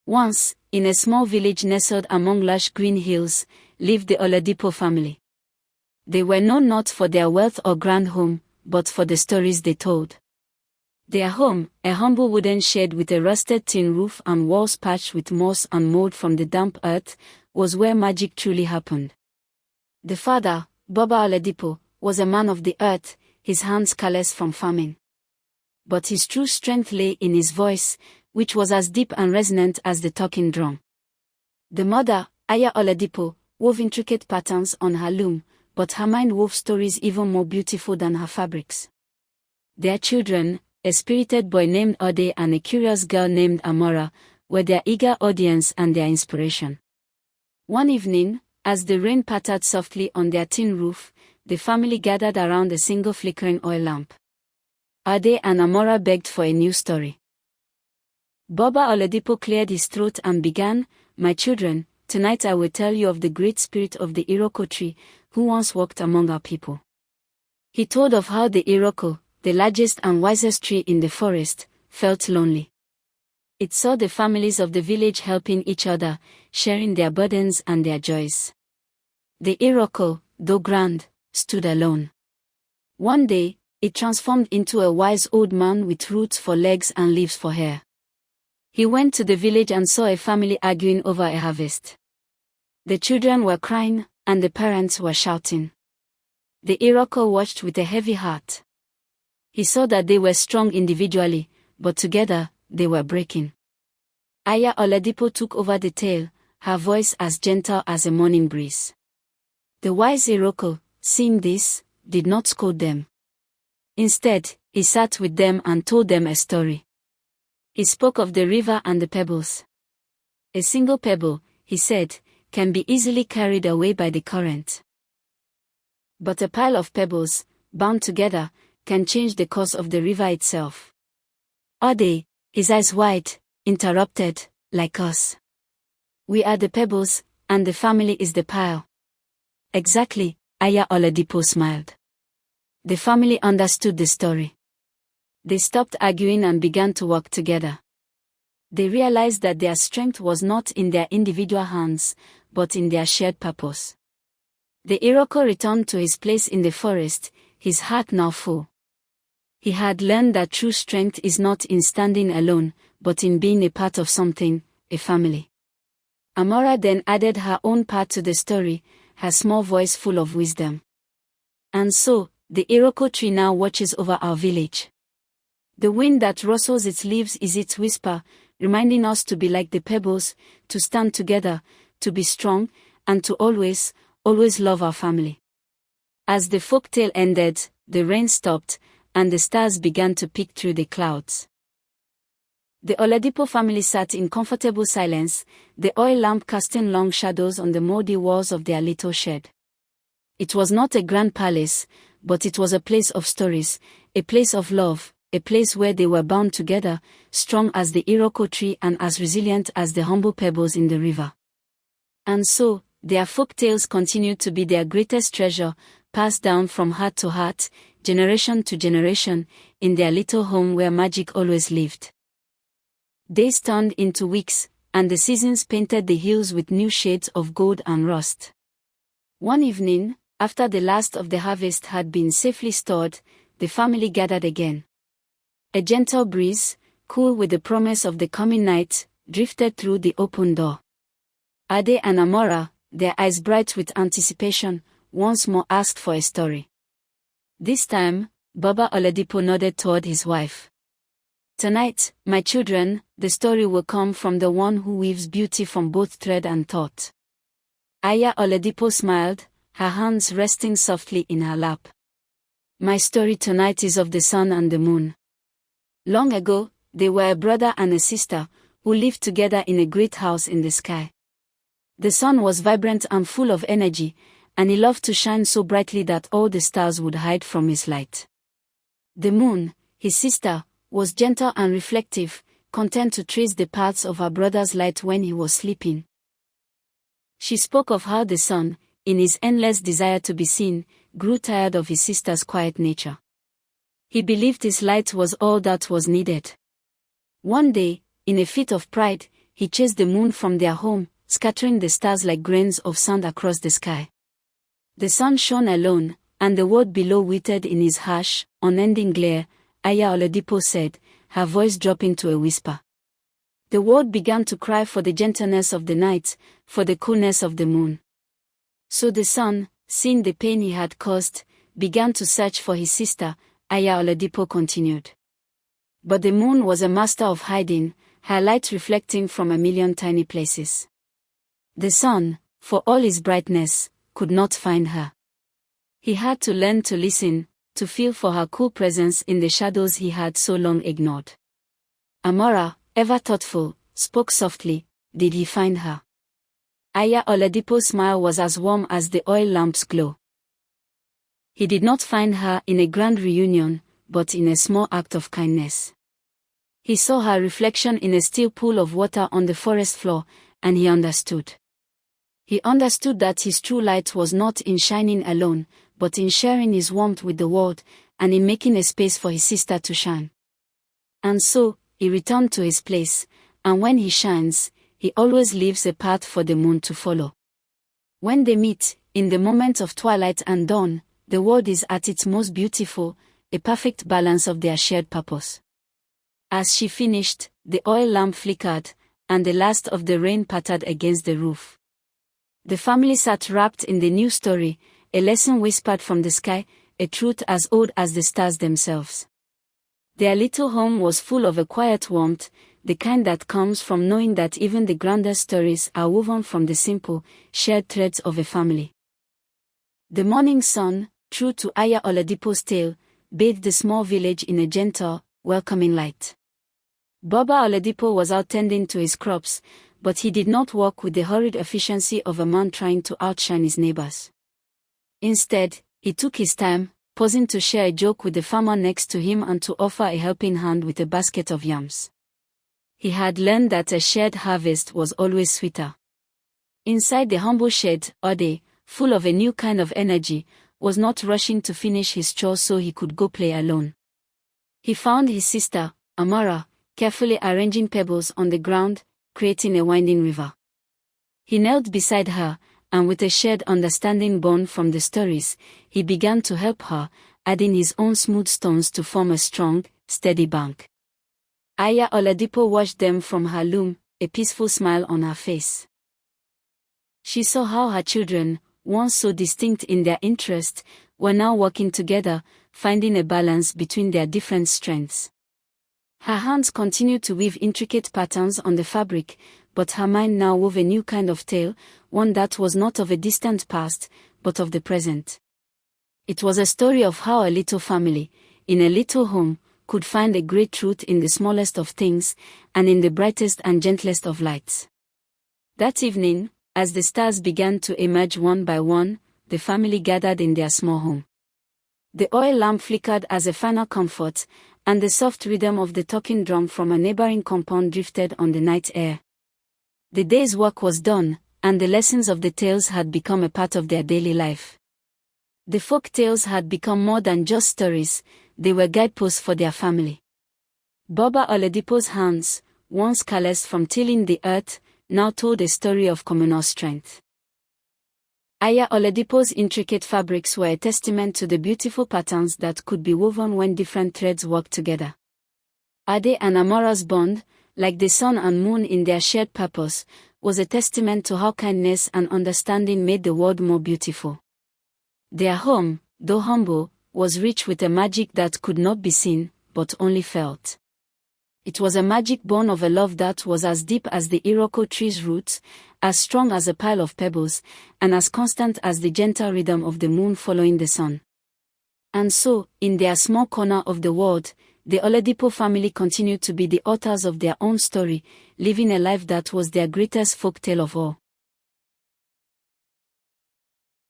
Once, in a small village nestled among lush green hills, lived the Oladipo family. They were known not for their wealth or grand home, but for the stories they told. Their home, a humble wooden shed with a rusted tin roof and walls patched with moss and mold from the damp earth, was where magic truly happened. The father, Baba Oladipo, was a man of the earth, his hands calloused from farming. But his true strength lay in his voice, which was as deep and resonant as the talking drum. The mother, Iya Oladipo, wove intricate patterns on her loom, but her mind wove stories even more beautiful than her fabrics. Their children, a spirited boy named Ade and a curious girl named Amara, were their eager audience and their inspiration. One evening, as the rain pattered softly on their tin roof, the family gathered around a single flickering oil lamp. Ade and Amara begged for a new story. Baba Oladipo cleared his throat and began, "My children, tonight I will tell you of the great spirit of the Iroko tree, who once walked among our people." He told of how the Iroko, the largest and wisest tree in the forest, felt lonely. It saw the families of the village helping each other, sharing their burdens and their joys. The Iroko, though grand, stood alone. One day, it transformed into a wise old man with roots for legs and leaves for hair. He went to the village and saw a family arguing over a harvest. The children were crying, and the parents were shouting. The Iroko watched with a heavy heart. He saw that they were strong individually, but together, they were breaking. Iya Oladipo took over the tale, her voice as gentle as a morning breeze. The wise Iroko, seeing this, did not scold them. Instead, he sat with them and told them a story. He spoke of the river and the pebbles. A single pebble, he said, can be easily carried away by the current. But a pile of pebbles, bound together, can change the course of the river itself. Ade, his eyes wide, interrupted, "Like us. We are the pebbles, and the family is the pile." "Exactly," Iya Oladipo smiled. The family understood the story. They stopped arguing and began to work together. They realized that their strength was not in their individual hands, but in their shared purpose. The Iroko returned to his place in the forest, his heart now full. He had learned that true strength is not in standing alone, but in being a part of something, a family. Amara then added her own part to the story, her small voice full of wisdom. "And so, the Iroko tree now watches over our village. The wind that rustles its leaves is its whisper, reminding us to be like the pebbles, to stand together, to be strong, and to always, always love our family." As the folktale ended, the rain stopped, and the stars began to peek through the clouds. The Oladipo family sat in comfortable silence, the oil lamp casting long shadows on the moldy walls of their little shed. It was not a grand palace, but it was a place of stories, a place of love, a place where they were bound together, strong as the Iroko tree and as resilient as the humble pebbles in the river. And so, their folk tales continued to be their greatest treasure, passed down from heart to heart, generation to generation, in their little home where magic always lived. Days turned into weeks, and the seasons painted the hills with new shades of gold and rust. One evening, after the last of the harvest had been safely stored, the family gathered again. A gentle breeze, cool with the promise of the coming night, drifted through the open door. Ade and Amara, their eyes bright with anticipation, once more asked for a story. This time, Baba Oladipo nodded toward his wife. "Tonight, my children, the story will come from the one who weaves beauty from both thread and thought." Iya Oladipo smiled, her hands resting softly in her lap. "My story tonight is of the sun and the moon. Long ago, they were a brother and a sister, who lived together in a great house in the sky. The sun was vibrant and full of energy, and he loved to shine so brightly that all the stars would hide from his light. The moon, his sister, was gentle and reflective, content to trace the paths of her brother's light when he was sleeping. She spoke of how the sun, in his endless desire to be seen, grew tired of his sister's quiet nature. He believed his light was all that was needed. One day, in a fit of pride, he chased the moon from their home, scattering the stars like grains of sand across the sky. The sun shone alone, and the world below withered in his harsh, unending glare, Iya Oladipo said, her voice dropping to a whisper. The world began to cry for the gentleness of the night, for the coolness of the moon. So the sun, seeing the pain he had caused, began to search for his sister, Iya Oladipo continued. But the moon was a master of hiding, her light reflecting from a million tiny places. The sun, for all his brightness, could not find her. He had to learn to listen, to feel for her cool presence in the shadows he had so long ignored. Amara, ever thoughtful, spoke softly. Did he find her? Iya Oladipo's smile was as warm as the oil lamp's glow. He did not find her in a grand reunion, but in a small act of kindness. He saw her reflection in a still pool of water on the forest floor, and he understood. He understood that his true light was not in shining alone, but in sharing his warmth with the world, and in making a space for his sister to shine. And so, he returned to his place, and when he shines, he always leaves a path for the moon to follow. When they meet, in the moment of twilight and dawn, the world is at its most beautiful, a perfect balance of their shared purpose. As she finished, the oil lamp flickered, and the last of the rain pattered against the roof. The family sat wrapped in the new story, a lesson whispered from the sky, a truth as old as the stars themselves. Their little home was full of a quiet warmth, the kind that comes from knowing that even the grandest stories are woven from the simple, shared threads of a family. The morning sun, true to Iya Oladipo's tale, bathed the small village in a gentle, welcoming light. Baba Oladipo was out tending to his crops, but he did not work with the hurried efficiency of a man trying to outshine his neighbors. Instead, he took his time, pausing to share a joke with the farmer next to him and to offer a helping hand with a basket of yams. He had learned that a shared harvest was always sweeter. Inside the humble shed, Ade, full of a new kind of energy, was not rushing to finish his chores so he could go play alone. He found his sister, Amara, carefully arranging pebbles on the ground, creating a winding river. He knelt beside her, and with a shared understanding born from the stories, he began to help her, adding his own smooth stones to form a strong, steady bank. Iya Oladipo watched them from her loom, a peaceful smile on her face. She saw how her children, once so distinct in their interest, were now working together, finding a balance between their different strengths. Her hands continued to weave intricate patterns on the fabric, but her mind now wove a new kind of tale, one that was not of a distant past, but of the present. It was a story of how a little family, in a little home, could find a great truth in the smallest of things, and in the brightest and gentlest of lights. That evening, as the stars began to emerge one by one, the family gathered in their small home. The oil lamp flickered as a final comfort, and the soft rhythm of the talking drum from a neighboring compound drifted on the night air. The day's work was done, and the lessons of the tales had become a part of their daily life. The folk tales had become more than just stories, they were guideposts for their family. Baba Oladipo's hands, once calloused from tilling the earth, now told a story of communal strength. Iya Oladipo's intricate fabrics were a testament to the beautiful patterns that could be woven when different threads worked together. Ade and Amara's bond, like the sun and moon in their shared purpose, was a testament to how kindness and understanding made the world more beautiful. Their home, though humble, was rich with a magic that could not be seen, but only felt. It was a magic born of a love that was as deep as the Iroko tree's roots, as strong as a pile of pebbles, and as constant as the gentle rhythm of the moon following the sun. And so, in their small corner of the world, the Oladipo family continued to be the authors of their own story, living a life that was their greatest folk tale of all.